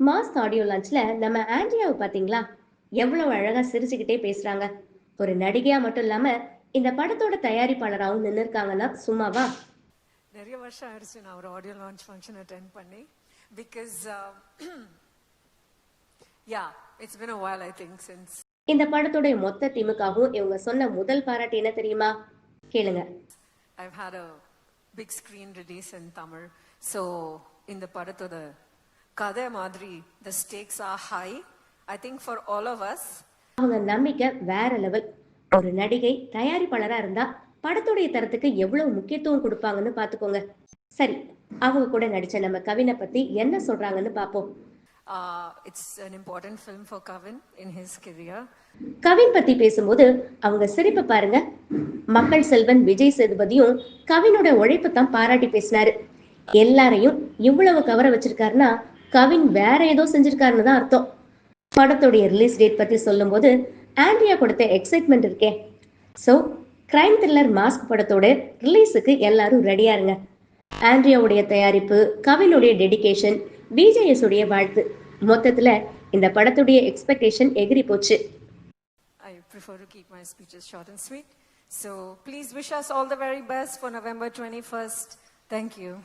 Mass audio லான்ச்ல நம்ம ஆண்ட்ரியாவை பாத்தீங்களா? எவ்வளவு அழகா சிரிச்சுக்கிட்டே பேசுறாங்க. ஒரு நடிகையா மட்டும் இல்லாம இந்த படத்தோட தயாரிப்பாளராகவும் நின்னு இருக்காங்கன்னா சும்மாவா? நிறைய வருஷம் ஆயிடுச்சு நான் ஒரு ஆடியோ லான்ச் ஃபங்க்ஷன் அட்டென்ட் பண்ணி. Because yeah it's been a while I think since இந்த படத்தோட மொத்த டீமுக்காகவும் இவங்க சொன்ன முதல் பாராட்டு என்ன தெரியுமா? கேளுங்க. I've had a big screen release in Tamil. So இந்த படத்தோட கதை மாதிரி the stakes are high. I think for all of us. அவங்க நம்பிக்கை வேற லெவல். ஒரு நடிகை தயாரிப்பாளரா இருந்தா படத்துடைய தரத்துக்கு எவ்வளவு முக்கியத்துவம் கொடுப்பாங்கன்னு பாத்துக்கோங்க. சரி, அவங்க கூட நடிச்ச நம்ம கவினை பத்தி என்ன சொல்றாங்கன்னு பாப்போம். It's an important film for Kavin in his career. Kavin பத்தி பேசும்போது அவங்க சிரிப்பு பாருங்க. மக்கள் செல்வன் விஜய் சேதுபதியும் கவினோட உழைப்பு தான் பாராட்டி பேசினாரு. எல்லாரையும் இவ்வளவு கவர வச்சிருக்காருன்னா கவின் வேற ஏதோ செஞ்சிருக்காருன்னு தான் அர்த்தம். படத்துடைய ரிலீஸ் டேட் பத்தி சொல்லும்போது ஆண்ட்ரியா கொடுத்த எக்ஸைட்மெண்ட் இருக்கே. ஸோ கிரைம் த்ரில்லர் மாஸ்க் படத்தோட ரிலீஸுக்கு எல்லாரும் ரெடியா இருங்க. ஆண்ட்ரியாவுடைய தயாரிப்பு, கவினுடைய டெடிகேஷன், விஜேஎஸ் உடைய வாழ்த்து, மொத்தத்துல இந்த படத்துடைய எக்ஸ்பெக்டேஷன் எகிரி போச்சு. I prefer to keep my speeches short and sweet. So please wish us all the very best for November 21st. Thank you.